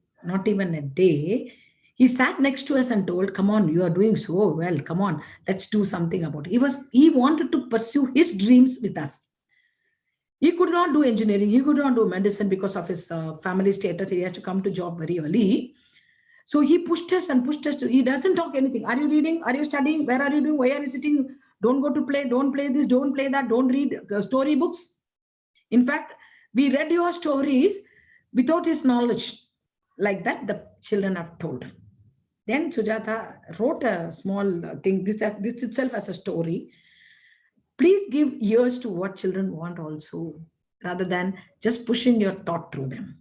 he sat next to us and told, come on, you are doing so well. Come on, let's do something about it. He wanted to pursue his dreams with us. He could not do engineering. He could not do medicine because of his family status. He has to come to job very early. So he pushed us and pushed us. He doesn't talk anything. Are you reading? Are you studying? Where are you doing? Why are you sitting? Don't go to play. Don't play this. Don't play that. Don't read story books. In fact, we read your stories without his knowledge. Like that, the children are told. Then Sujata wrote a small thing. This itself as a story. Please give ears to what children want also, rather than just pushing your thought through them.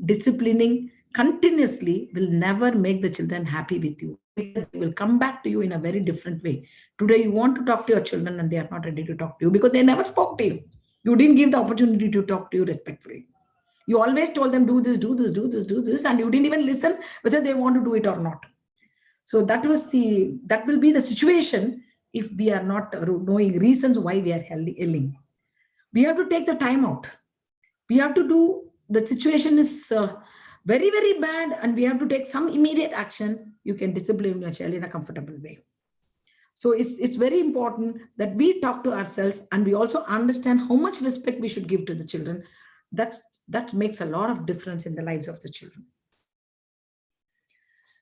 Disciplining continuously will never make the children happy with you. Later, they will come back to you in a very different way. Today, you want to talk to your children and they are not ready to talk to you because they never spoke to you. You didn't give the opportunity to talk to you respectfully. You always told them, do this, do this, do this, do this, and you didn't even listen whether they want to do it or not. So that will be the situation if we are not knowing reasons why we are yelling. We have to take the time out. We have to do, the situation is very, very bad, and we have to take some immediate action. You can discipline your child in a comfortable way. So it's very important that we talk to ourselves and we also understand how much respect we should give to the children. That makes a lot of difference in the lives of the children.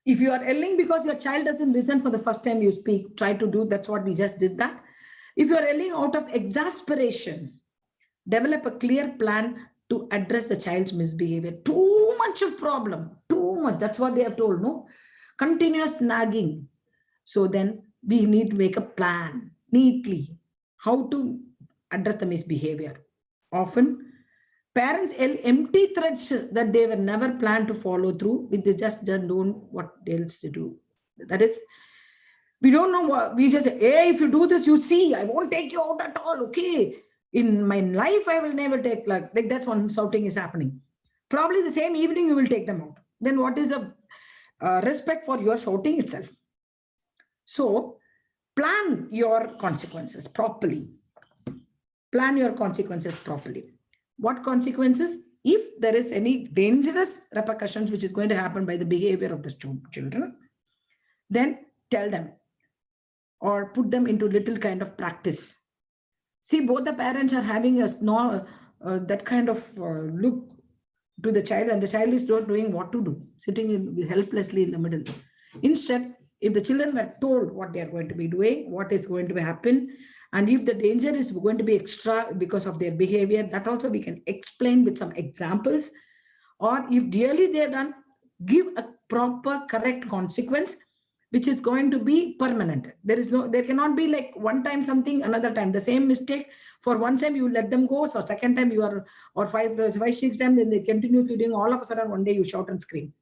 If you are yelling because your child doesn't listen for the first time you speak, try to do, that's what we just did that. If you are yelling out of exasperation, develop a clear plan to address the child's misbehavior. Too much of problem, too much. That's what they have told, no? Continuous nagging. So then we need to make a plan neatly how to address the misbehavior. Often parents yell empty threats that they were never planned to follow through with. They just don't what else to do. That is, we don't know what we just say, hey, if you do this, you see, I won't take you out at all. Okay. In my life, I will never take, like that's when shouting is happening. Probably the same evening you will take them out. Then what is the respect for your shouting itself? So plan your consequences properly. Plan your consequences properly. What consequences? If there is any dangerous repercussions which is going to happen by the behavior of the children, then tell them or put them into little kind of practice. See, both the parents are having that kind of look to the child, and the child is not knowing what to do, sitting helplessly in the middle. Instead, if the children were told what they are going to be doing, what is going to happen, and if the danger is going to be extra because of their behavior, that also we can explain with some examples. Or if really they're done, give a proper, correct consequence, which is going to be permanent. There cannot be like one time something, another time the same mistake. For one time you let them go, so second time you are, or five, 6 times, then they continue doing, all of a sudden one day you shout and scream.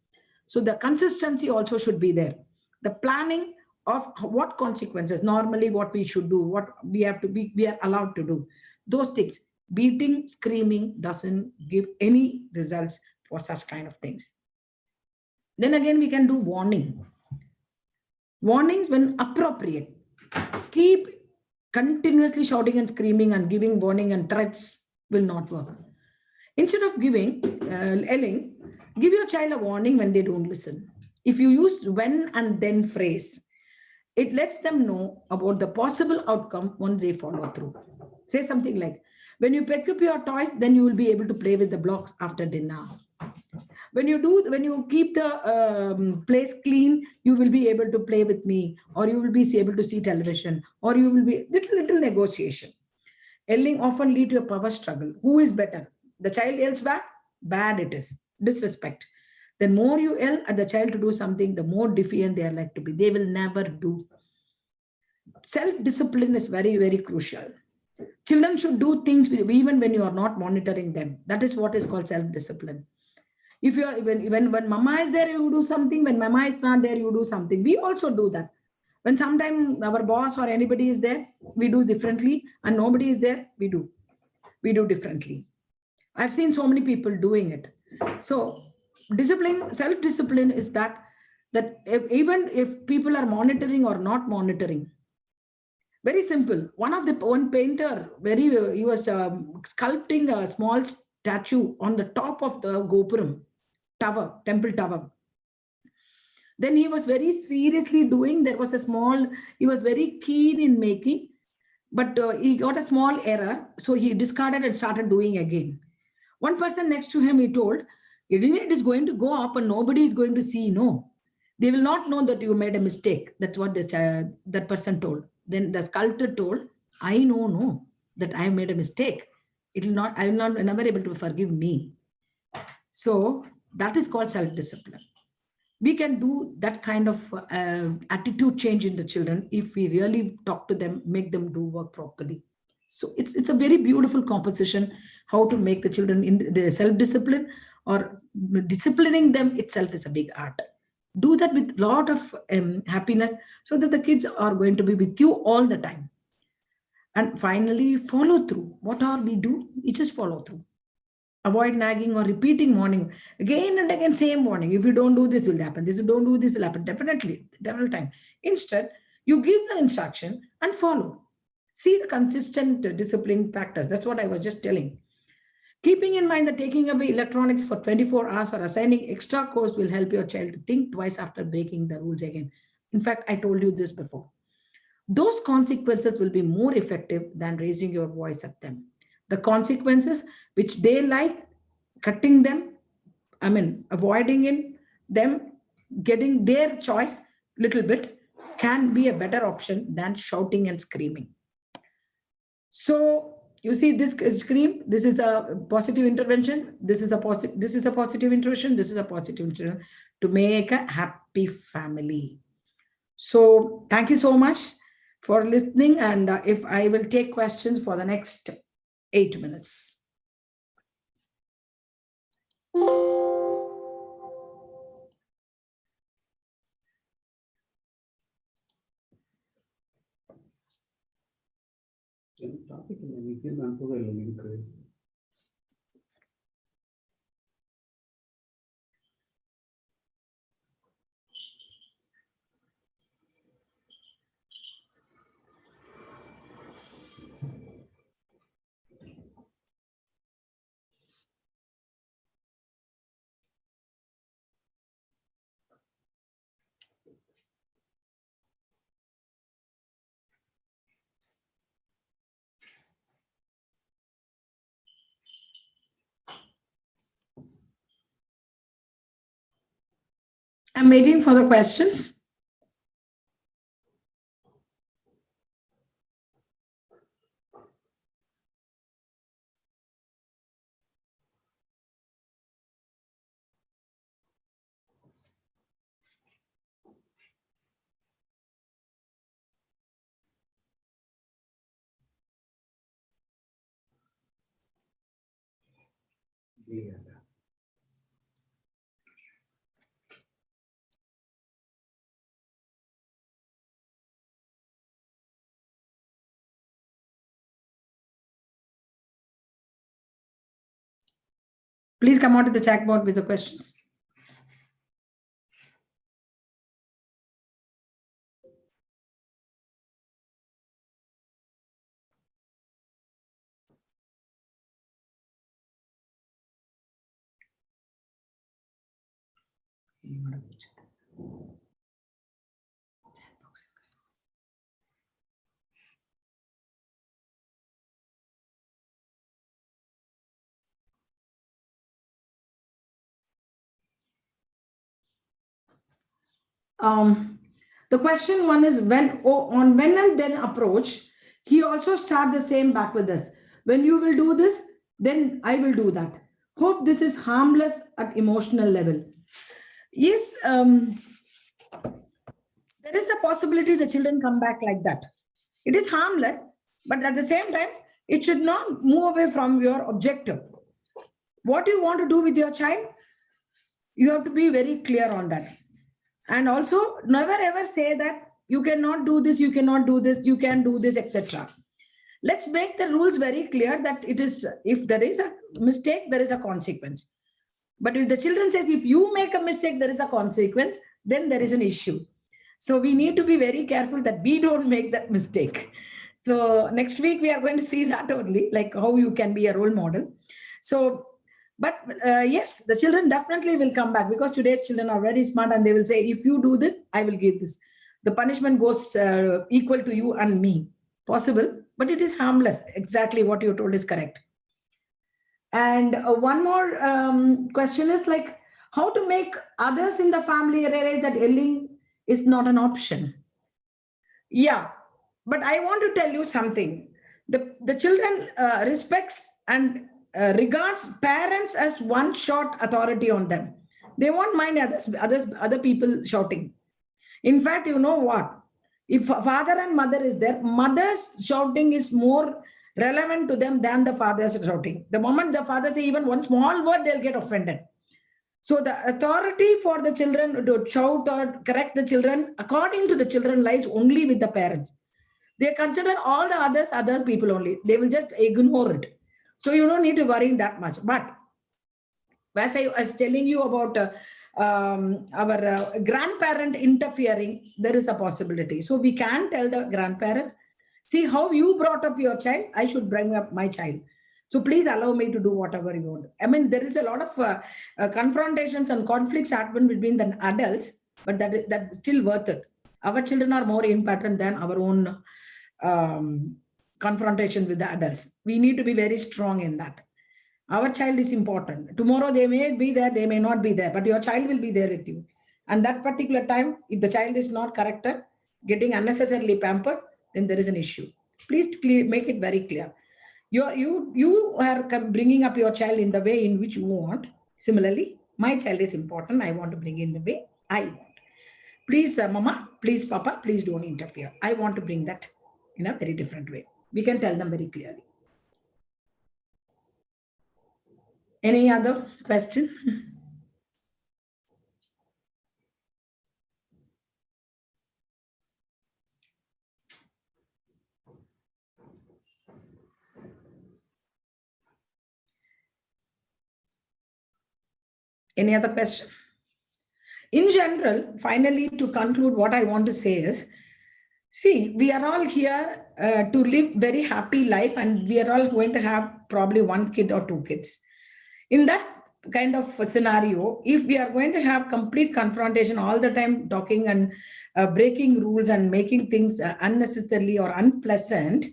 So the consistency also should be there. The planning of what consequences, normally what we should do, what we have to be, we are allowed to do. Those things. Beating, screaming doesn't give any results for such kind of things. Then again, we can do warning. Warnings when appropriate. Keep continuously shouting and screaming and giving warning and threats will not work. Instead of giving, yelling, give your child a warning when they don't listen. If you use when and then phrase, it lets them know about the possible outcome once they follow through. Say something like, when you pick up your toys, then you will be able to play with the blocks after dinner. When you keep the place clean, you will be able to play with me, or you will be able to see television, or you will be little negotiation. Yelling often lead to a power struggle. Who is better? The child yells back, bad it is. Disrespect. The more you yell at the child to do something, the more defiant they are like to be. They will never do. Self-discipline is very, very crucial. Children should do things even when you are not monitoring them. That is what is called self-discipline. If you are, when mama is there, you do something. When mama is not there, you do something. We also do that. When sometimes our boss or anybody is there, we do differently, and nobody is there, we do differently. I've seen so many people doing it. So discipline, self-discipline is that even if people are monitoring or not monitoring, very simple. One painter, he was sculpting a small statue on the top of the Gopuram tower, temple tower. Then he was very seriously doing, he was very keen in making. but he got a small error. So he discarded and started doing again. One person next to him, he told, internet is going to go up and nobody is going to see. No, they will not know that you made a mistake. That's what that person told. Then the sculptor told, I know, no, that I made a mistake. It will not, I will not, never able to forgive me. So that is called self-discipline. We can do that kind of attitude change in the children if we really talk to them, make them do work properly. So it's a very beautiful composition how to make the children in the self-discipline, or disciplining them itself is a big art. Do that with a lot of happiness, so that the kids are going to be with you all the time. And finally, follow through. What are we do? We just follow through. Avoid nagging or repeating warning again and again, same warning. If you don't do this, will happen. This, you don't do this, will happen. Definitely, several time. Instead, you give the instruction and follow. See the consistent discipline factors. That's what I was just telling. Keeping in mind that taking away electronics for 24 hours or assigning extra course will help your child to think twice after breaking the rules again. In fact, I told you this before. Those consequences will be more effective than raising your voice at them. The consequences which they like, cutting them, avoiding in them, getting their choice little bit, can be a better option than shouting and screaming. So you see this scream, this is a positive intervention, this is a positive, this is a positive intervention, this is a positive intervention to make a happy family. So thank you so much for listening, and if I will take questions for the next 8 minutes. I'm waiting for the questions. Please come on to the chat board with the questions. The question one is on when and then approach, he also start the same back with us. When you will do this, then I will do that. Hope this is harmless at emotional level. Yes, there is a possibility the children come back like that. It is harmless, but at the same time, it should not move away from your objective. What you want to do with your child, you have to be very clear on that. And also, never ever say that you cannot do this, you cannot do this, you can do this, etc. Let's make the rules very clear that it is, if there is a mistake, there is a consequence. But if the children says, if you make a mistake, there is a consequence, then there is an issue. So we need to be very careful that we don't make that mistake. So next week, we are going to see that only, like how you can be a role model. So, but yes, the children definitely will come back, because today's children are very smart, and they will say, if you do this, I will give this. The punishment goes equal to you and me. possible, but it is harmless. Exactly what you told is correct. And one more question is like, how to make others in the family realize that yelling is not an option. Yeah, but I want to tell you something. The children respects and regards parents as one short authority on them. They won't mind other people shouting. In fact, you know what? If father and mother is there, mother's shouting is more relevant to them than the father's shouting. The moment the father say even one small word, they'll get offended. So the authority for the children to shout or correct the children according to the children lies only with the parents. They consider all the others other people only. They will just ignore it. So you don't need to worry that much. But as I was telling you about our grandparent interfering, there is a possibility. So we can tell the grandparents, see how you brought up your child, I should bring up my child. So please allow me to do whatever you want. I mean, there is a lot of confrontations and conflicts happen between the adults, but that's still worth it. Our children are more important than our own confrontation with the adults. We need to be very strong in that. Our child is important. Tomorrow they may be there, they may not be there, but your child will be there with you. And that particular time, if the child is not corrected, getting unnecessarily pampered, then there is an issue. Please make it very clear. You are bringing up your child in the way in which you want. Similarly, my child is important. I want to bring in the way I want. Please, mama, please, papa, please don't interfere. I want to bring that in a very different way. We can tell them very clearly. Any other question? Any other question? In general, finally, to conclude, what I want to say is, see, we are all here to live very happy life, and we are all going to have probably one kid or two kids. In that kind of scenario, if we are going to have complete confrontation all the time, talking and breaking rules and making things unnecessarily or unpleasant,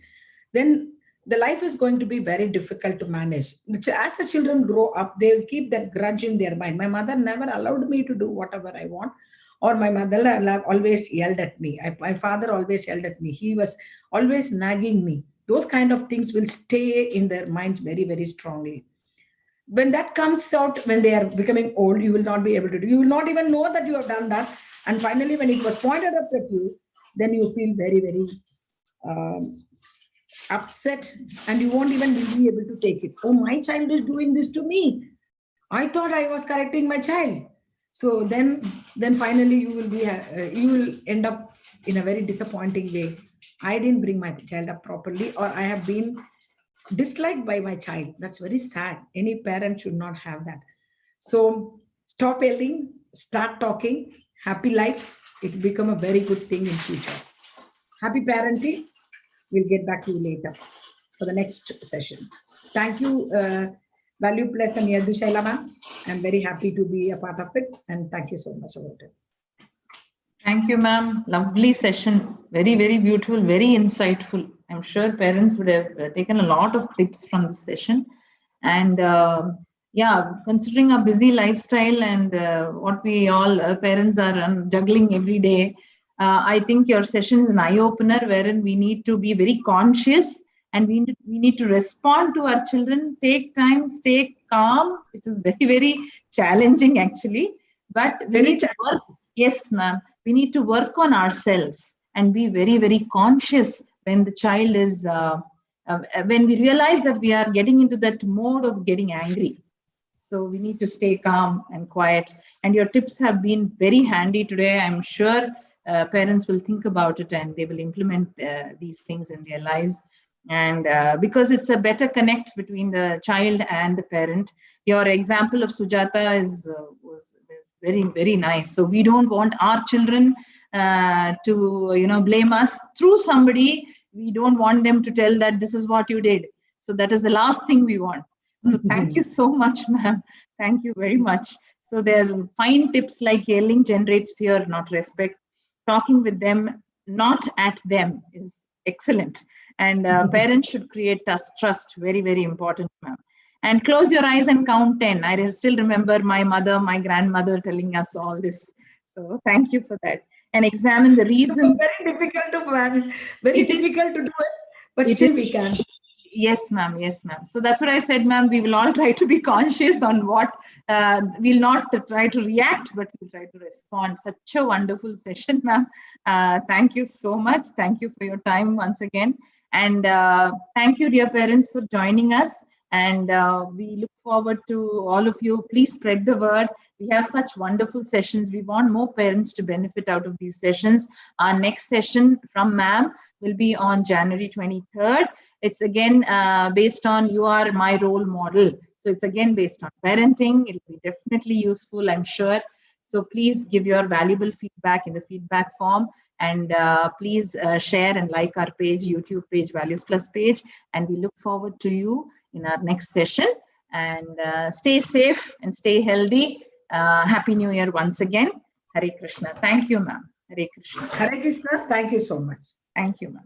then the life is going to be very difficult to manage. As the children grow up, they will keep that grudge in their mind. My mother never allowed me to do whatever I want, or my mother always yelled at me. My father always yelled at me. He was always nagging me. Those kind of things will stay in their minds very, very strongly. When that comes out, when they are becoming old, you will not be able to do. You will not even know that you have done that. And finally, when it was pointed up at you, then you feel very, very upset, and you won't even be able to take it. Oh, my child is doing this to me. I thought I was correcting my child. So then finally you will end up in a very disappointing way. I didn't bring my child up properly, or I have been disliked by my child. That's very sad. Any parent should not have that. So stop yelling, start talking. Happy life. It will become a very good thing in future. Happy parenting. We'll get back to you later for the next session. Thank you, Value Plus and Yadushaila ma'am. I'm very happy to be a part of it, and thank you so much about it. Thank you, ma'am. Lovely session. Very, very beautiful, very insightful. I'm sure parents would have taken a lot of tips from this session. And yeah, considering our busy lifestyle and what we all parents are juggling every day, I think your session is an eye-opener wherein we need to be very conscious, and we need to respond to our children, take time, stay calm, which is very, very challenging actually. But we need to work. Yes, ma'am. We need to work on ourselves and be very, very conscious when the child is, when we realize that we are getting into that mode of getting angry. So we need to stay calm and quiet. And your tips have been very handy today. I'm sure parents will think about it and they will implement these things in their lives. And because it's a better connect between the child and the parent. Your example of Sujata was very, very nice. So we don't want our children to blame us through somebody. We don't want them to tell that this is what you did. So that is the last thing we want. So thank you so much, ma'am. Thank you very much. So there are fine tips like yelling generates fear, not respect. Talking with them, not at them, is excellent. And parents should create trust. Very, very important, ma'am. And close your eyes and count 10. I still remember my mother, my grandmother telling us all this. So thank you for that. And examine the reasons. Very difficult to plan, very difficult to do it, but it still is, we can. Yes, ma'am. Yes, ma'am. So that's what I said, ma'am. We will all try to be conscious on what we'll not try to react, but we'll try to respond. Such a wonderful session, ma'am. Thank you so much. Thank you for your time once again. And thank you, dear parents, for joining us. And we look forward to all of you. Please spread the word. We have such wonderful sessions. We want more parents to benefit out of these sessions. Our next session from ma'am will be on January 23rd. It's again based on you are my role model. So it's again based on parenting. It'll be definitely useful, I'm sure. So please give your valuable feedback in the feedback form. And please share and like our page, YouTube page, Values Plus page. And we look forward to you in our next session. And stay safe and stay healthy. Happy New Year once again. Hare Krishna. Thank you, ma'am. Hare Krishna. Hare Krishna. Thank you so much. Thank you, ma'am.